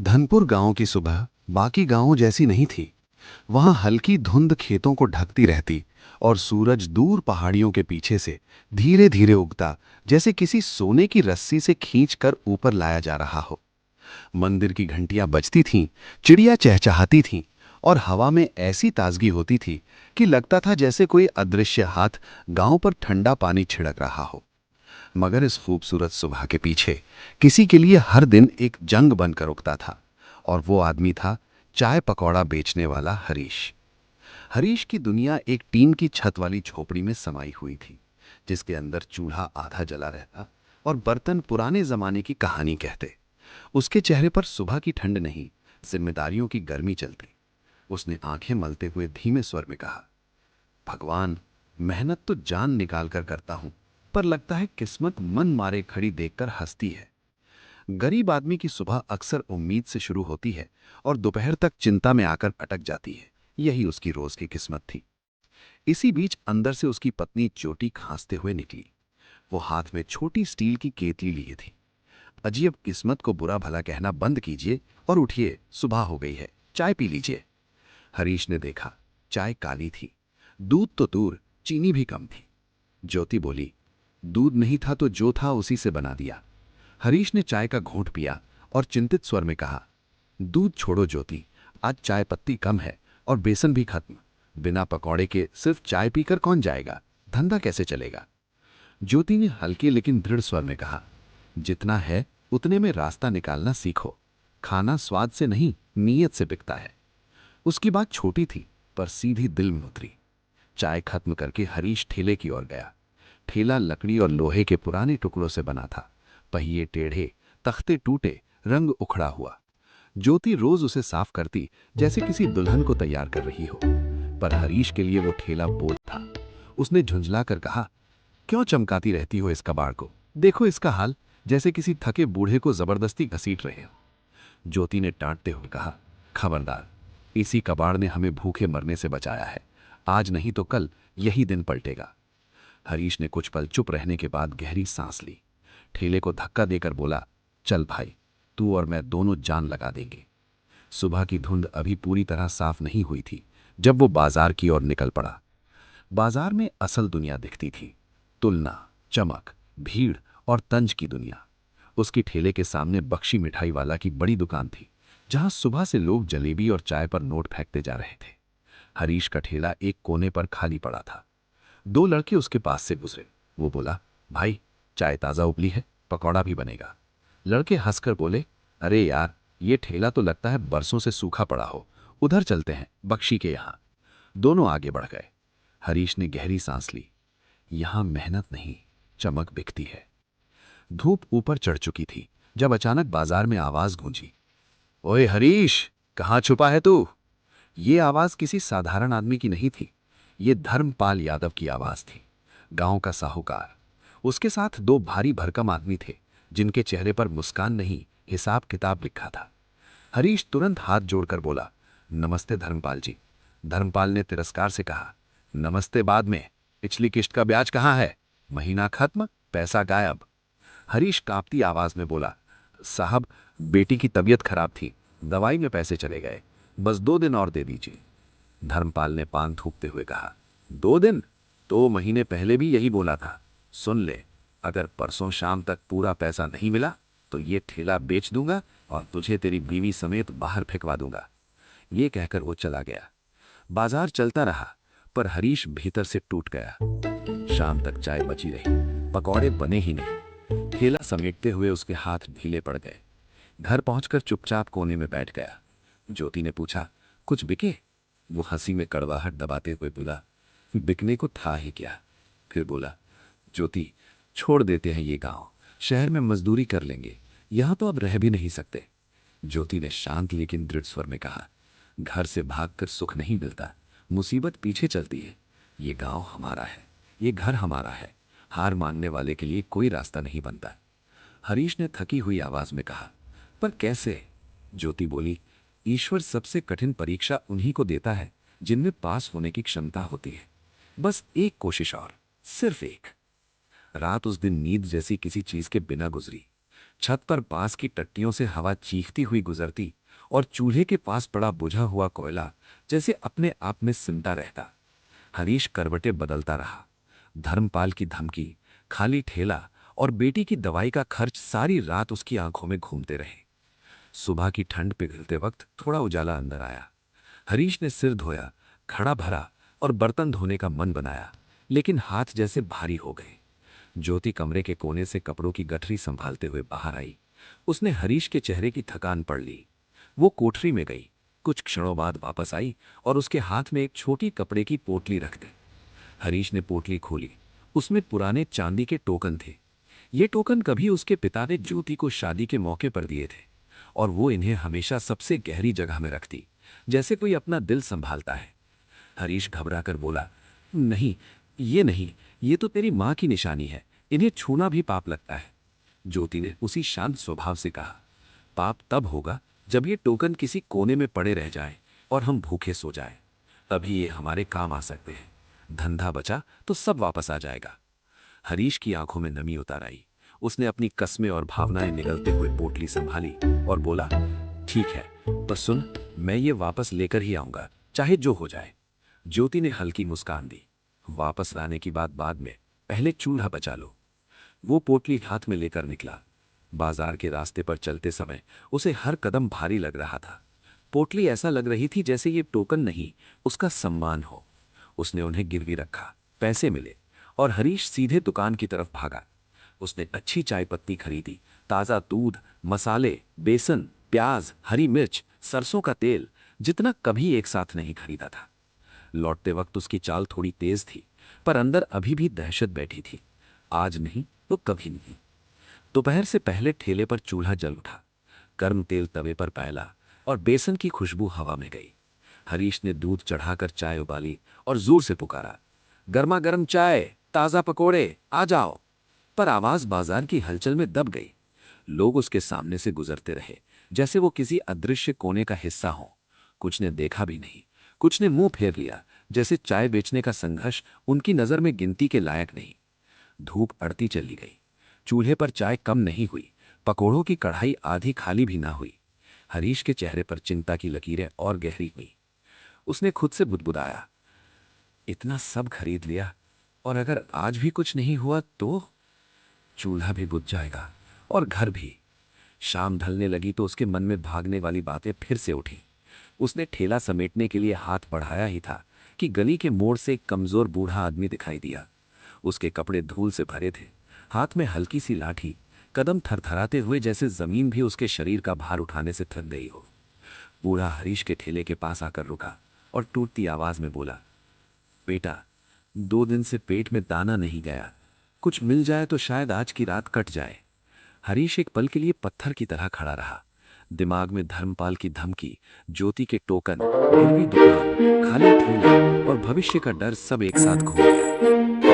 धनपुर गांव की सुबह बाकी गांवों जैसी नहीं थी। वहां हल्की धुंध खेतों को ढकती रहती और सूरज दूर पहाड़ियों के पीछे से धीरे धीरे उगता, जैसे किसी सोने की रस्सी से खींचकर ऊपर लाया जा रहा हो। मंदिर की घंटियां बजती थीं, चिड़िया चहचहाती थीं और हवा में ऐसी ताजगी होती थी कि लगता था जैसे कोई अदृश्य हाथ गांव पर ठंडा पानी छिड़क रहा हो। मगर इस खूबसूरत सुबह के पीछे किसी के लिए हर दिन एक जंग बनकर उगता था, और वो आदमी था चाय पकौड़ा बेचने वाला हरीश। हरीश की दुनिया एक टीन की छत वाली झोपड़ी में समाई हुई थी, जिसके अंदर चूल्हा आधा जला रहता और बर्तन पुराने जमाने की कहानी कहते। उसके चेहरे पर सुबह की ठंड नहीं, जिम्मेदारियों की गर्मी चलती। उसने आंखें मलते हुए धीमे स्वर में कहा, भगवान, मेहनत तो जान निकाल कर करता हूं, पर लगता है किस्मत मन मारे खड़ी देखकर हंसती है। गरीब आदमी की सुबह अक्सर उम्मीद से शुरू होती है और दोपहर तक चिंता में आकर अटक जाती है। यही उसकी रोज की किस्मत थी। इसी बीच अंदर से उसकी पत्नी चोटी खांसते हुए निकली। वो हाथ में छोटी स्टील की केतली लिए थी। अजी, अब किस्मत को बुरा भला कहना बंद कीजिए और उठिए, सुबह हो गई है, चाय पी लीजिए। हरीश ने देखा, चाय काली थी, दूध तो दूर, चीनी भी कम थी। ज्योति बोली, दूध नहीं था तो जो था उसी से बना दिया। हरीश ने चाय का घूंट पिया और चिंतित स्वर में कहा, दूध छोड़ो ज्योति, आज चाय पत्ती कम है और बेसन भी खत्म। बिना पकौड़े के सिर्फ चाय पीकर कौन जाएगा? धंधा कैसे चलेगा? ज्योति ने हल्के लेकिन दृढ़ स्वर में कहा, जितना है उतने में रास्ता निकालना सीखो। खाना स्वाद से नहीं, नीयत से बिकता है। उसकी बात छोटी थी, पर सीधी दिल में उतरी। चाय खत्म करके हरीश ठेले की ओर गया। ठेला लकड़ी और लोहे के पुराने टुकड़ों से बना था। पहिए टेढ़े, तख्ते टूटे, रंग उखड़ा हुआ। ज्योति रोज उसे साफ करती, जैसे किसी दुल्हन को तैयार कर रही हो। पर हरीश के लिए वो ठेला बोझ था। उसने झुंझलाकर कहा, क्यों चमकाती रहती हो इस कबाड़ को? देखो इसका हाल, जैसे किसी थके बूढ़े को जबरदस्ती घसीट रहे हो। ज्योति ने डांटते हुए कहा, खबरदार, इसी कबाड़ ने हमें भूखे मरने से बचाया है। आज नहीं तो कल यही दिन पलटेगा। हरीश ने कुछ पल चुप रहने के बाद गहरी सांस ली। ठेले को धक्का देकर बोला, चल भाई, तू और मैं दोनों जान लगा देंगे। सुबह की धुंध अभी पूरी तरह साफ नहीं हुई थी जब वो बाजार की ओर निकल पड़ा। बाजार में असल दुनिया दिखती थी। तुलना, चमक, भीड़ और तंज की दुनिया। उसकी ठेले के सामने बख्शी मिठाई वाला की बड़ी दुकान थी, जहां सुबह से लोग जलेबी और चाय पर नोट फेंकते जा रहे थे। हरीश का ठेला एक कोने पर खाली पड़ा था। दो लड़के उसके पास से गुजरे। वो बोला, भाई, चाय ताज़ा उबली है, पकौड़ा भी बनेगा। लड़के हंसकर बोले, अरे यार, ये ठेला तो लगता है बरसों से सूखा पड़ा हो। उधर चलते हैं, बख्शी के यहाँ। दोनों आगे बढ़ गए। हरीश ने गहरी सांस ली। यहां मेहनत नहीं, चमक बिकती है। धूप ऊपर चढ़ चुकी थी जब अचानक बाजार में आवाज गूंजी, ओए हरीश, कहाँ छुपा है तू? ये आवाज किसी साधारण आदमी की नहीं थी। ये धर्मपाल यादव की आवाज थी, गांव का साहूकार। उसके साथ दो भारी भरकम आदमी थे, जिनके चेहरे पर मुस्कान नहीं, हिसाब किताब लिखा था। हरीश तुरंत हाथ जोड़कर बोला, नमस्ते धर्मपाल जी। धर्मपाल ने तिरस्कार से कहा, नमस्ते बाद में, पिछली किश्त का ब्याज कहाँ है? महीना खत्म, पैसा गायब। हरीश कांपती आवाज में बोला, साहब, बेटी की तबीयत खराब थी, दवाई में पैसे चले गए, बस 2 दिन और दे दीजिए। धर्मपाल ने पान थूकते हुए कहा, 2 दिन? 2 महीने पहले भी यही बोला था। सुन ले, अगर परसों शाम तक पूरा पैसा नहीं मिला तो ये ठेला बेच दूंगा और तुझे तेरी बीवी समेत बाहर फेंकवा दूंगा। ये कहकर वो चला गया। बाजार चलता रहा, पर हरीश भीतर से टूट गया। शाम तक चाय बची रही, पकौड़े बने ही नहीं। ठेला समेटते हुए उसके हाथ ढीले पड़ गए। घर पहुंचकर चुपचाप कोने में बैठ गया। ज्योति ने पूछा, कुछ बिके? वो हंसी में कड़वाहट दबाते हुए बोला, बिकने को था ही क्या। फिर बोला, ज्योति, छोड़ देते हैं ये गांव, शहर में मजदूरी कर लेंगे, यहां तो अब रह भी नहीं सकते। ज्योति ने शांत लेकिन दृढ़ स्वर में कहा, घर से भागकर सुख नहीं मिलता, मुसीबत पीछे चलती है। ये गांव हमारा है, ये घर हमारा है। हार मानने वाले के लिए कोई रास्ता नहीं बनता। हरीश ने थकी हुई आवाज में कहा, पर कैसे? ज्योति बोली, ईश्वर सबसे कठिन परीक्षा उन्हीं को देता है जिनमें पास होने की क्षमता होती है। बस एक कोशिश और, सिर्फ एक। रात उस दिन नींद जैसी किसी चीज के बिना गुजरी। छत पर बांस की टट्टियों से हवा चीखती हुई गुजरती और चूल्हे के पास पड़ा बुझा हुआ कोयला जैसे अपने आप में सिमटा रहता। हरीश करवटें बदलता रहा। धर्मपाल की धमकी, खाली ठेला और बेटी की दवाई का खर्च सारी रात उसकी आंखों में घूमते रहे। सुबह की ठंड पिघलते वक्त थोड़ा उजाला अंदर आया। हरीश ने सिर धोया, खड़ा भरा और बर्तन धोने का मन बनाया, लेकिन हाथ जैसे भारी हो गए। ज्योति कमरे के कोने से कपड़ों की गठरी संभालते हुए बाहर आई। उसने हरीश के चेहरे की थकान पढ़ ली। वो कोठरी में गई, कुछ क्षणों बाद वापस आई और उसके हाथ में एक छोटी कपड़े की पोटली रख दी। हरीश ने पोटली खोली। उसमें पुराने चांदी के टोकन थे। ये टोकन कभी उसके पिता ने ज्योति को शादी के मौके पर दिए थे और वो इन्हें हमेशा सबसे गहरी जगह में रखती, जैसे कोई अपना दिल संभालता है। हरीश घबराकर बोला, नहीं, ये नहीं, ये तो तेरी मां की निशानी है, इन्हें छूना भी पाप लगता है। ज्योति ने उसी शांत स्वभाव से कहा, पाप तब होगा जब ये टोकन किसी कोने में पड़े रह जाए और हम भूखे सो जाए, तभी ये हमारे काम आ सकते हैं। धंधा बचा तो सब वापस आ जाएगा। हरीश की आंखों में नमी उतर आई। उसने अपनी कस्में और भावनाएं निगलते हुए पोटली संभाली और बोला, ठीक है, तो सुन, मैं ये वापस लेकर ही आऊंगा, चाहे जो हो जाए। ज्योति ने हल्की मुस्कान दी। वापस लाने की बात बाद में, पहले चूल्हा बचा लो। वो पोटली हाथ में लेकर निकला। बाजार के रास्ते पर चलते समय उसे हर कदम भारी लग रहा था। पोटली ऐसा लग रही थी जैसे ये टोकन नहीं, उसका सम्मान हो। उसने उन्हें गिरवी रखा, पैसे मिले और हरीश सीधे दुकान की तरफ भागा। उसने अच्छी चाय पत्ती खरीदी, ताज़ा दूध, मसाले, बेसन, प्याज, हरी मिर्च, सरसों का तेल, जितना कभी एक साथ नहीं खरीदा था। लौटते वक्त उसकी चाल थोड़ी तेज थी, पर अंदर अभी भी दहशत बैठी थी। आज नहीं तो कभी नहीं। दोपहर से पहले ठेले पर चूल्हा जल उठा। गर्म तेल तवे पर फैला और बेसन की खुशबू हवा में गई। हरीश ने दूध चढ़ाकर चाय उबाली और जोर से पुकारा, गर्मा गर्म चाय, ताजा पकोड़े, आ जाओ। पर आवाज बाजार की हलचल में दब गई। लोग उसके सामने से गुजरते रहे, जैसे वो किसी अदृश्य कोने का हिस्सा हो। कुछ ने देखा भी नहीं, कुछ ने मुंह फेर लिया, जैसे चाय बेचने का संघर्ष उनकी नजर में गिनती के लायक नहीं। धूप अड़ती चली गई। चूल्हे पर चाय कम नहीं हुई, पकोड़ों की कढ़ाई आधी खाली भी ना हुई। हरीश के चेहरे पर चिंता की लकीरें और गहरी हुई। उसने खुद से बुदबुदाया, इतना सब खरीद लिया और अगर आज भी कुछ नहीं हुआ तो? चूल्हा भी बुझ जाएगा और घर भी। शाम ढलने लगी तो उसके मन में भागने वाली बातें फिर से उठी। उसने ठेला समेटने के लिए हाथ बढ़ाया ही था कि गली के मोड़ से एक कमजोर बूढ़ा आदमी दिखाई दिया। उसके कपड़े धूल से भरे थे, हाथ में हल्की सी लाठी, कदम थरथराते हुए जैसे जमीन भी उसके शरीर का भार उठाने से थक गई हो। बूढ़ा हरीश के ठेले के पास आकर रुका और टूटती आवाज में बोला, बेटा, 2 दिन से पेट में दाना नहीं गया, कुछ मिल जाए तो शायद आज की रात कट जाए। हरीश एक पल के लिए पत्थर की तरह खड़ा रहा। दिमाग में धर्मपाल की धमकी, ज्योति के टोकन, गिरवी दुकान, खाली ठेला और भविष्य का डर सब एक साथ घूम गया।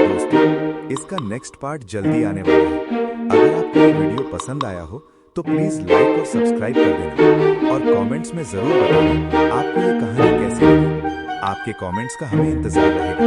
दोस्तों, इसका नेक्स्ट पार्ट जल्दी आने वाला है। अगर आपको ये वीडियो पसंद आया हो तो प्लीज लाइक और सब्सक्राइब कर देना और कमेंट्स में जरूर बताना आपको ये कहानी कैसी लगी। आपके कमेंट्स का हमें इंतजार रहेगा।